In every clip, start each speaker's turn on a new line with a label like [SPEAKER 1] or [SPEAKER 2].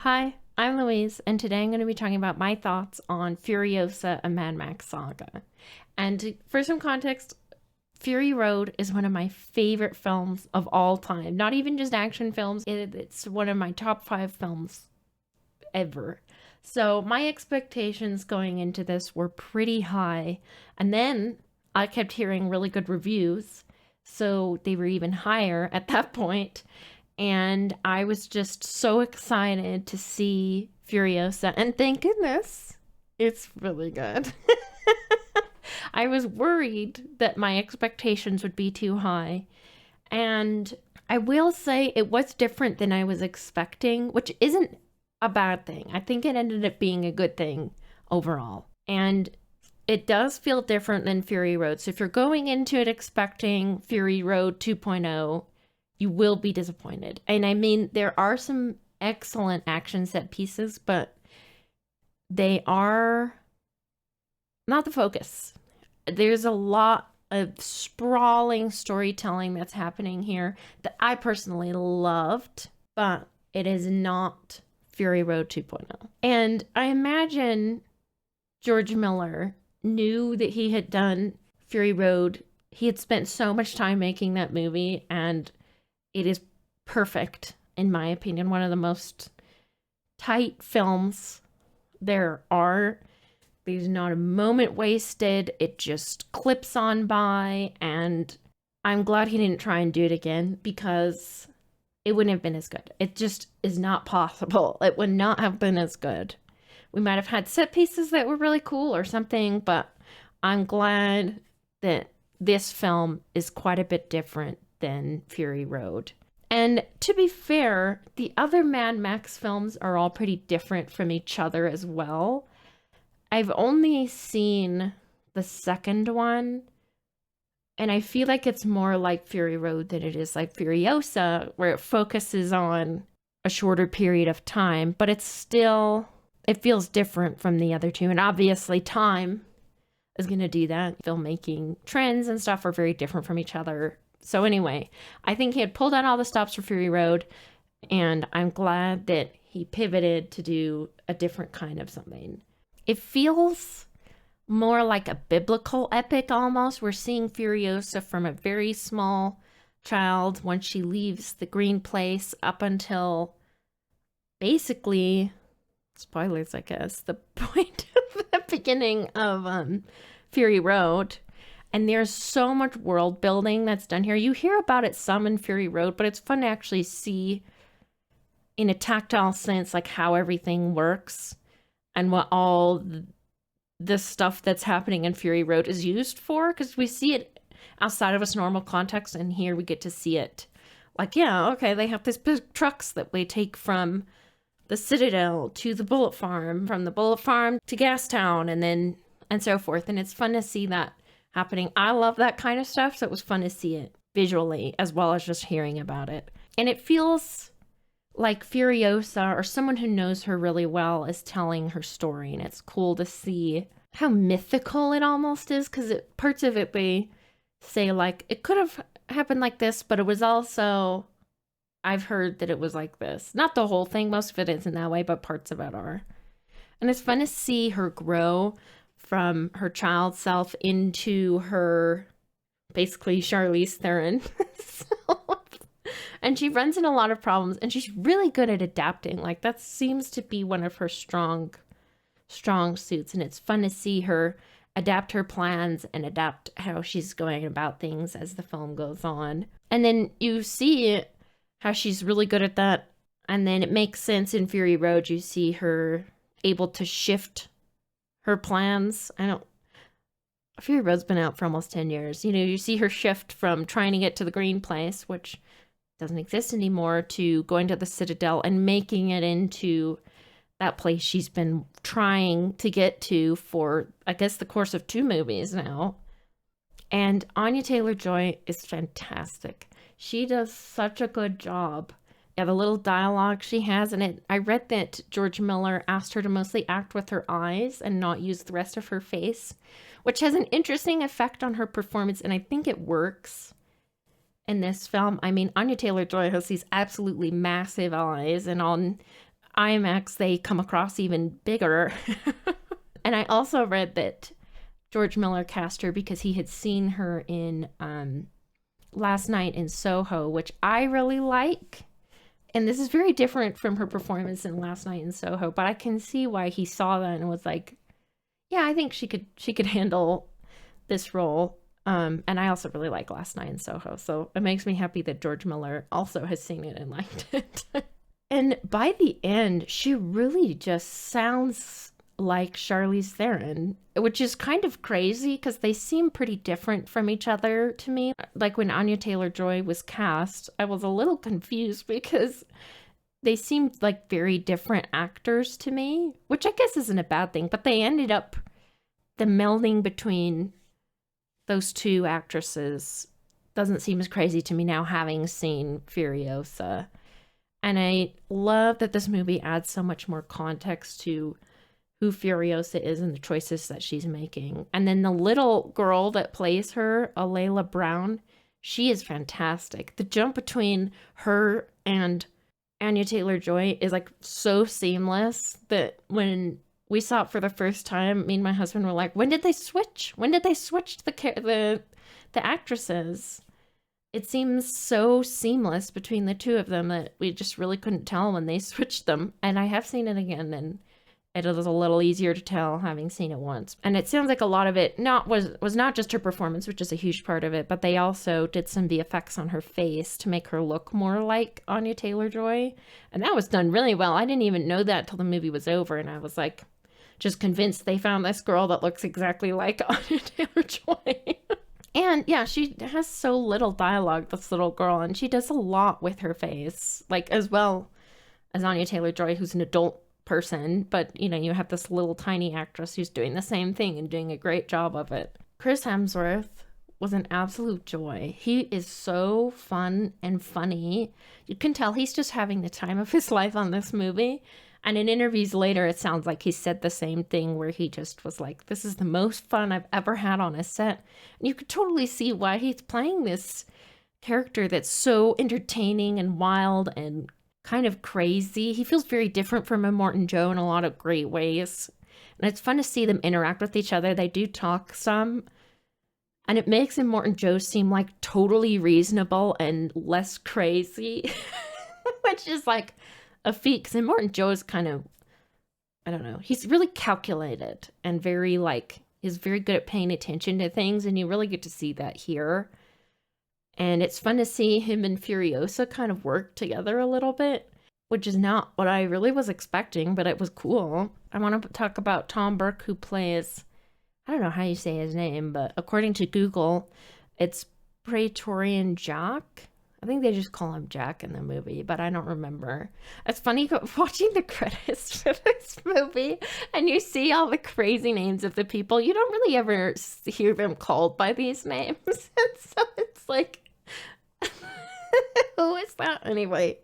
[SPEAKER 1] Hi, I'm Louise, and today I'm going to be talking about my thoughts on Furiosa, a Mad Max saga. And for some context, Fury Road is one of my favorite films of all time. Not even just action films, it's one of my top 5 films ever. So my expectations going into this were pretty high. And then I kept hearing really good reviews, so they were even higher at that point. And I was just so excited to see Furiosa, and thank goodness it's really good. I was worried that my expectations would be too high, and I will say it was different than I was expecting, which isn't a bad thing. I think it ended up being a good thing overall. And it does feel different than Fury Road. So if you're going into it expecting Fury Road 2.0, you will be disappointed. And I mean, there are some excellent action set pieces, but they are not the focus. There's a lot of sprawling storytelling that's happening here that I personally loved, but it is not Fury Road 2.0. And I imagine George Miller knew that he had done Fury Road. He had spent so much time making that movie, and it is perfect, in my opinion. One of the most tight films there are. There's not a moment wasted. It just clips on by, and I'm glad he didn't try and do it again because it wouldn't have been as good. It just is not possible. It would not have been as good. We might have had set pieces that were really cool or something, but I'm glad that this film is quite a bit different than Fury Road. And to be fair, the other Mad Max films are all pretty different from each other as well. I've only seen the second one, and I feel like it's more like Fury Road than it is like Furiosa, where it focuses on a shorter period of time, but it feels different from the other two. And obviously time is going to do that. Filmmaking trends and stuff are very different from each other. So anyway, I think he had pulled out all the stops for Fury Road, and I'm glad that he pivoted to do a different kind of something. It feels more like a biblical epic almost. We're seeing Furiosa from a very small child when she leaves the green place up until basically, spoilers I guess, the point of the beginning of Fury Road. And there's so much world building that's done here. You hear about it some in Fury Road, but it's fun to actually see in a tactile sense like how everything works and what all the stuff that's happening in Fury Road is used for, because we see it outside of its normal context, and here we get to see it like, yeah, okay, they have these big trucks that we take from the Citadel to the Bullet Farm, from the Bullet Farm to Gastown, and so forth. And it's fun to see that happening. I love that kind of stuff, so it was fun to see it visually as well as just hearing about it. And it feels like Furiosa, or someone who knows her really well, is telling her story, and it's cool to see how mythical it almost is, because parts of it they say like it could have happened like this, but it was also, I've heard that it was like this. Not the whole thing, most of it isn't that way, but parts of it are. And it's fun to see her grow from her child self into her basically Charlize Theron. And she runs into a lot of problems, and she's really good at adapting. Like, that seems to be one of her strong suits, and it's fun to see her adapt her plans and adapt how she's going about things as the film goes on. And then you see how she's really good at that, and then it makes sense in Fury Road. You see her able to shift her plans. Fury Road's been out for almost 10 years. You know, you see her shift from trying to get to the green place, which doesn't exist anymore, to going to the Citadel and making it into that place she's been trying to get to for, I guess, the course of 2 movies now. And Anya Taylor-Joy is fantastic. She does such a good job. Yeah, the little dialogue she has in it. I read that George Miller asked her to mostly act with her eyes and not use the rest of her face, which has an interesting effect on her performance, and I think it works in this film. I mean, Anya Taylor-Joy has these absolutely massive eyes, and IMAX, they come across even bigger. And I also read that George Miller cast her because he had seen her in Last Night in Soho, which I really like. And this is very different from her performance in Last Night in Soho, but I can see why he saw that and was like, yeah, I think she could handle this role. And I also really like Last Night in Soho, so it makes me happy that George Miller also has seen it and liked it. And by the end, she really just sounds like Charlize Theron, which is kind of crazy because they seem pretty different from each other to me. Like when Anya Taylor-Joy was cast, I was a little confused because they seemed like very different actors to me, which I guess isn't a bad thing, but they ended up, the melding between those two actresses doesn't seem as crazy to me now, having seen Furiosa. And I love that this movie adds so much more context to who Furiosa is and the choices that she's making. And then the little girl that plays her, Alayla Brown, she is fantastic. The jump between her and Anya Taylor-Joy is like so seamless that when we saw it for the first time, me and my husband were like, when did they switch? When did they switch the actresses? It seems so seamless between the two of them that we just really couldn't tell when they switched them. And I have seen it again, and it was a little easier to tell having seen it once. And it sounds like a lot of it was not just her performance, which is a huge part of it, but they also did some VFX on her face to make her look more like Anya Taylor-Joy. And that was done really well. I didn't even know that till the movie was over, and I was like, just convinced they found this girl that looks exactly like Anya Taylor-Joy. And yeah, she has so little dialogue, this little girl, and she does a lot with her face, like as well as Anya Taylor-Joy, who's an adult person, but you know, you have this little tiny actress who's doing the same thing and doing a great job of it. Chris Hemsworth was an absolute joy. He is so fun and funny. You can tell he's just having the time of his life on this movie. And in interviews later, it sounds like he said the same thing, where he just was like, this is the most fun I've ever had on a set. And you could totally see why he's playing this character that's so entertaining and wild and kind of crazy. He feels very different from Immortan Joe in a lot of great ways. And it's fun to see them interact with each other. They do talk some. And it makes Immortan Joe seem like totally reasonable and less crazy. Which is like a feat, because Immortan Joe is kind of, I don't know, he's really calculated and very like, he's very good at paying attention to things, and you really get to see that here. And it's fun to see him and Furiosa kind of work together a little bit, which is not what I really was expecting, but it was cool. I want to talk about Tom Burke, who plays, I don't know how you say his name, but according to Google, it's Praetorian Jack. I think they just call him Jack in the movie, but I don't remember. It's funny watching the credits for this movie, and you see all the crazy names of the people. You don't really ever hear them called by these names. And so it's like, who is that? Anyway,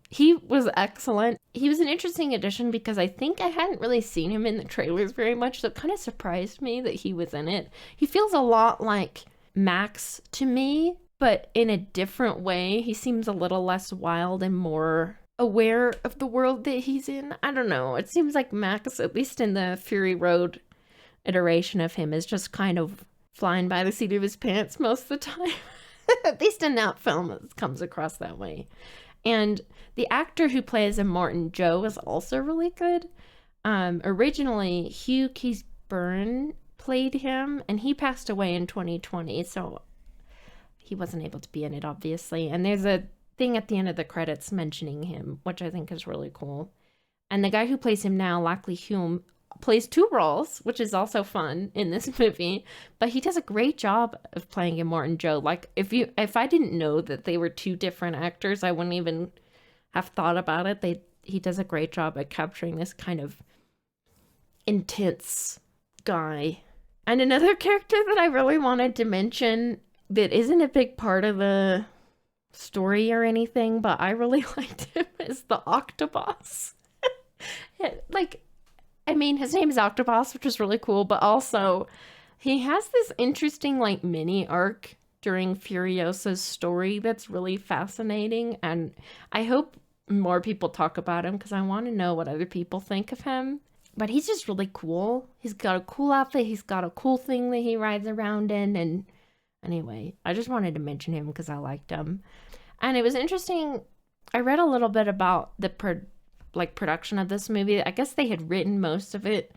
[SPEAKER 1] he was excellent. He was an interesting addition because I think I hadn't really seen him in the trailers very much, so it kind of surprised me that he was in it. He feels a lot like Max to me, but in a different way. He seems a little less wild and more aware of the world that he's in. I don't know. It seems like Max, at least in the Fury Road iteration of him, is just kind of flying by the seat of his pants most of the time. At least in that film, it comes across that way. And the actor who plays Immortan Joe is also really good. Originally, Hugh Keays-Byrne played him, and he passed away in 2020, so he wasn't able to be in it, obviously. And there's a thing at the end of the credits mentioning him, which I think is really cool. And the guy who plays him now, Lackley Hume, plays two roles, which is also fun in this movie. But he does a great job of playing Immortan Joe. Like, if I didn't know that they were two different actors, I wouldn't even have thought about it. He does a great job at capturing this kind of intense guy. And another character that I really wanted to mention that isn't a big part of the story or anything, but I really liked him, is the Octobos. Like, I mean, his name is Octobos, which is really cool, but also he has this interesting like mini arc during Furiosa's story that's really fascinating, and I hope more people talk about him because I want to know what other people think of him. But he's just really cool. He's got a cool outfit. He's got a cool thing that he rides around in. And anyway, I just wanted to mention him because I liked him. And it was interesting. I read a little bit about the production of this movie. I guess they had written most of it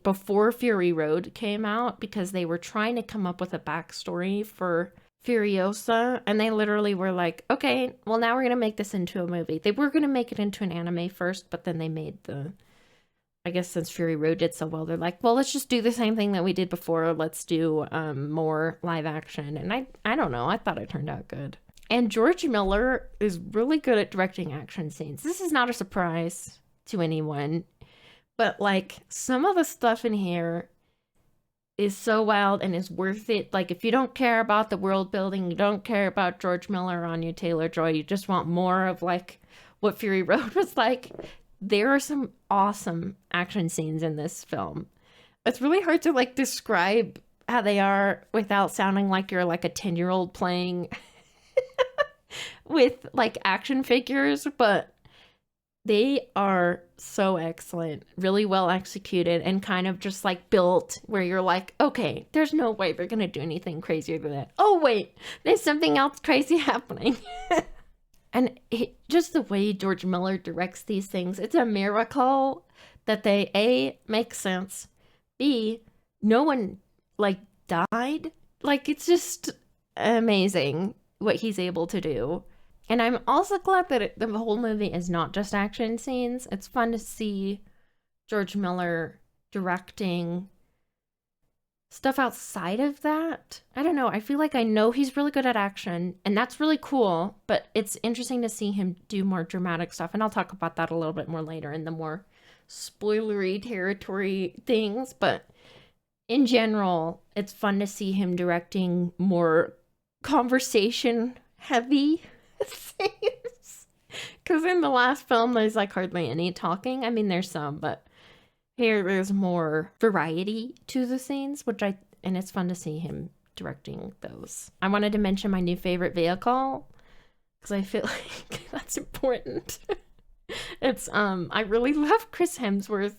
[SPEAKER 1] before Fury Road came out because they were trying to come up with a backstory for Furiosa, and they literally were like, okay, well, now we're going to make this into a movie. They were going to make it into an anime first, but then they made I guess since Fury Road did so well, they're like, well, let's just do the same thing that we did before. Let's do more live action. And I don't know. I thought it turned out good. And George Miller is really good at directing action scenes. This is not a surprise to anyone, but like some of the stuff in here is so wild and is worth it. Like if you don't care about the world building, you don't care about George Miller or Anya Taylor-Joy, you just want more of like what Fury Road was like, there are some awesome action scenes in this film. It's really hard to like describe how they are without sounding like you're like a 10-year-old playing with like action figures, but they are so excellent, really well executed, and kind of just like built where you're like, okay, there's no way they're gonna do anything crazier than that. Oh wait, there's something else crazy happening. And just the way George Miller directs these things, it's a miracle that they A, make sense, B, no one like died. Like it's just amazing what he's able to do. And I'm also glad that the whole movie is not just action scenes. It's fun to see George Miller directing stuff outside of that. I don't know. I feel like I know he's really good at action, and that's really cool, but it's interesting to see him do more dramatic stuff. And I'll talk about that a little bit more later in the more spoilery territory things. But in general, it's fun to see him directing more conversation heavy scenes, because in the last film there's like hardly any talking. I mean, there's some, but here there's more variety to the scenes, and it's fun to see him directing those. I wanted to mention my new favorite vehicle because I feel like that's important. It's I really love Chris Hemsworth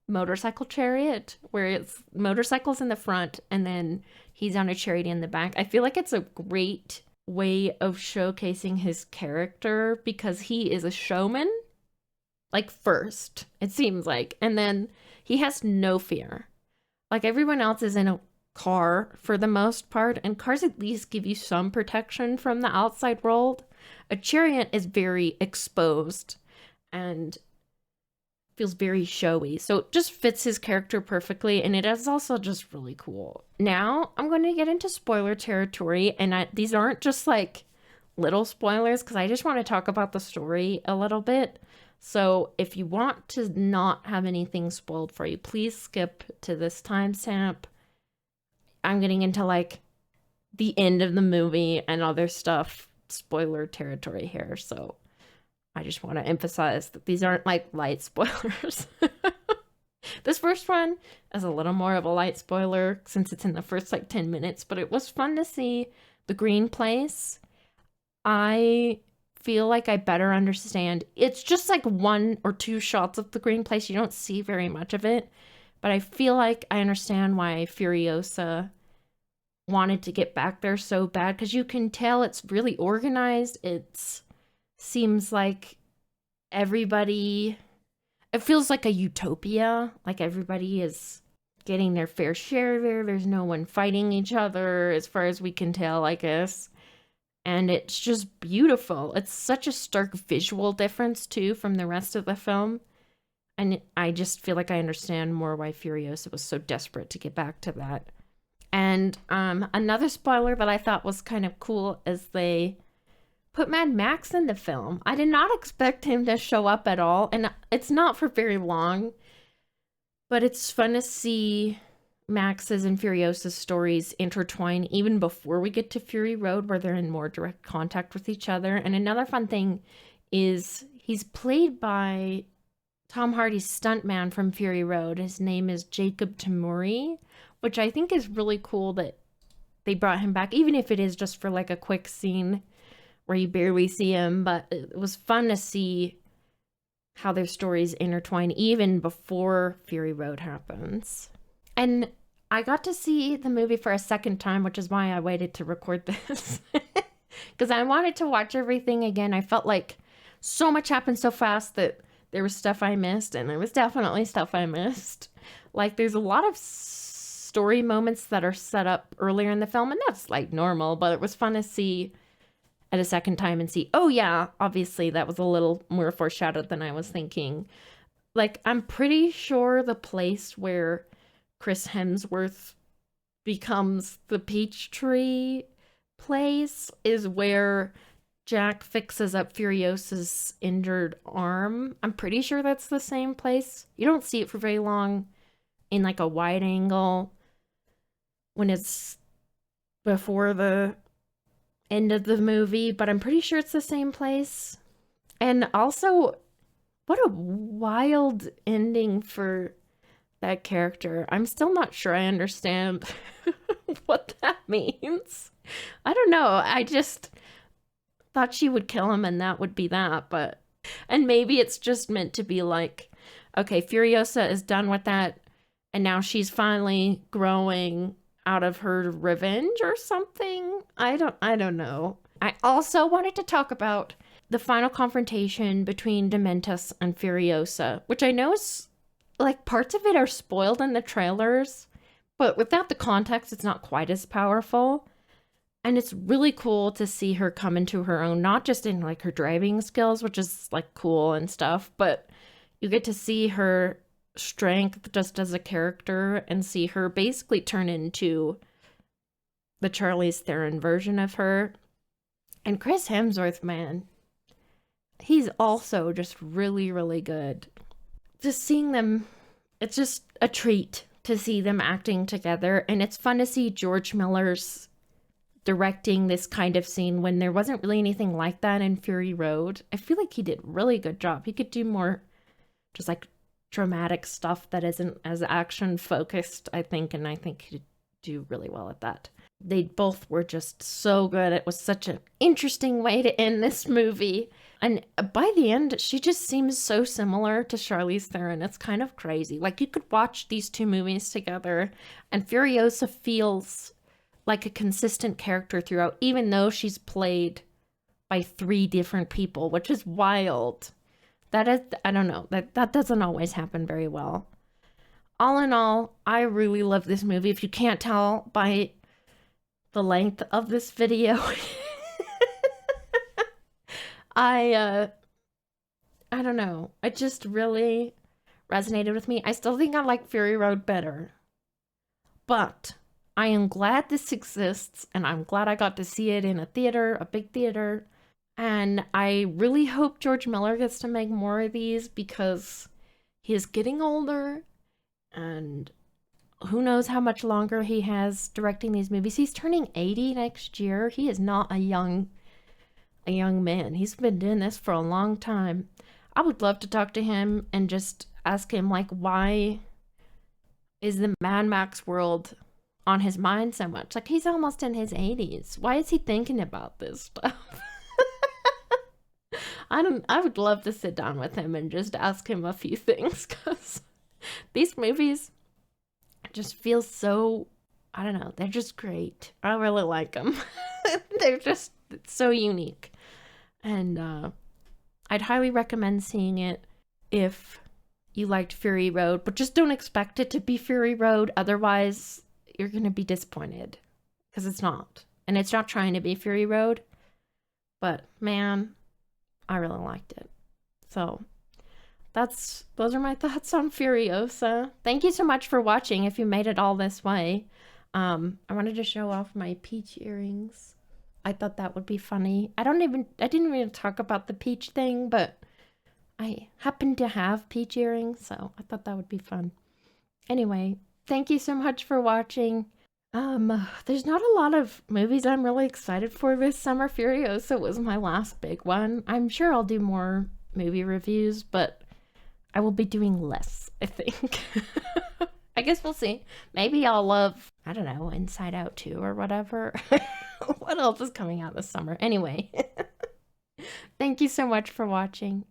[SPEAKER 1] motorcycle chariot, where it's motorcycles in the front and then he's on a chariot in the back. I feel like it's a great way of showcasing his character because he is a showman, like first, it seems like, and then he has no fear. Like everyone else is in a car for the most part, and cars at least give you some protection from the outside world. A chariot is very exposed and feels very showy, so it just fits his character perfectly, and it is also just really cool. Now I'm going to get into spoiler territory, and these aren't just like little spoilers because I just want to talk about the story a little bit. So if you want to not have anything spoiled for you, please skip to this timestamp. I'm getting into like the end of the movie and other stuff, spoiler territory here, so I just want to emphasize that these aren't like light spoilers. This first one is a little more of a light spoiler since it's in the first like 10 minutes, but it was fun to see the green place. I feel like I better understand. It's just like 1 or 2 shots of the green place. You don't see very much of it, but I feel like I understand why Furiosa wanted to get back there so bad, because you can tell it's really organized. Seems like everybody, it feels like a utopia, like everybody is getting their fair share there. There's no one fighting each other as far as we can tell, I guess. And it's just beautiful. It's such a stark visual difference too from the rest of the film. And I just feel like I understand more why Furiosa was so desperate to get back to that. And another spoiler that I thought was kind of cool is they put Mad Max in the film. I did not expect him to show up at all, and it's not for very long, but it's fun to see Max's and Furiosa's stories intertwine even before we get to Fury Road, where they're in more direct contact with each other. And another fun thing is he's played by Tom Hardy's stuntman from Fury Road. His name is Jacob Tamuri, which I think is really cool that they brought him back, even if it is just for like a quick scene where you barely see him, but it was fun to see how their stories intertwine even before Fury Road happens. And I got to see the movie for a second time, which is why I waited to record this. Because I wanted to watch everything again. I felt like so much happened so fast that there was stuff I missed, and there was definitely stuff I missed. Like, there's a lot of story moments that are set up earlier in the film, and that's like normal, but it was fun to see at a second time and see, oh yeah, obviously that was a little more foreshadowed than I was thinking. Like, I'm pretty sure the place where Chris Hemsworth becomes the peach tree place is where Jack fixes up Furiosa's injured arm. I'm pretty sure that's the same place. You don't see it for very long in like a wide angle when it's before the end of the movie, but I'm pretty sure it's the same place. And also, what a wild ending for that character. I'm still not sure I understand what that means. I don't know. I just thought she would kill him and that would be that, but and maybe it's just meant to be like, okay, Furiosa is done with that and now she's finally growing out of her revenge or something. I don't know. I also wanted to talk about the final confrontation between Dementus and Furiosa, which I know is like parts of it are spoiled in the trailers, but without the context, it's not quite as powerful. And it's really cool to see her come into her own, not just in like her driving skills, which is like cool and stuff, but you get to see her strength just as a character and see her basically turn into the Charlize Theron version of her. And Chris Hemsworth, man, he's also just really, really good. Just seeing them, it's just a treat to see them acting together. And it's fun to see George Miller's directing this kind of scene when there wasn't really anything like that in Fury Road. I feel like he did a really good job. He could do more just like dramatic stuff that isn't as action focused, I think, and I think he'd do really well at that. They both were just so good. It was such an interesting way to end this movie. And by the end, she just seems so similar to Charlize Theron. It's kind of crazy. Like, you could watch these two movies together, and Furiosa feels like a consistent character throughout, even though she's played by 3 different people, which is wild. That is, I don't know, that doesn't always happen very well. All in all, I really love this movie. If you can't tell by the length of this video, I don't know. It just really resonated with me. I still think I like Fury Road better, but I am glad this exists, and I'm glad I got to see it in a theater, a big theater. And I really hope George Miller gets to make more of these because he is getting older, and who knows how much longer he has directing these movies. He's turning 80 next year. He is not a young man. He's been doing this for a long time. I would love to talk to him and just ask him, like, why is the Mad Max world on his mind so much? Like, he's almost in his 80s. Why is he thinking about this stuff? I would love to sit down with him and just ask him a few things, because these movies just feel so, I don't know, they're just great. I really like them. They're just so unique. And I'd highly recommend seeing it if you liked Fury Road, but just don't expect it to be Fury Road. Otherwise, you're going to be disappointed, because it's not. And it's not trying to be Fury Road. But man, I really liked it. So those are my thoughts on Furiosa. Thank you so much for watching if you made it all this way. I wanted to show off my peach earrings. I thought that would be funny. I didn't even talk about the peach thing, but I happen to have peach earrings, so I thought that would be fun. Anyway, thank you so much for watching. There's not a lot of movies I'm really excited for this summer. Furiosa was my last big one. I'm sure I'll do more movie reviews, but I will be doing less, I think. I guess we'll see. Maybe I'll love, I don't know, Inside Out 2 or whatever. What else is coming out this summer? Anyway, Thank you so much for watching,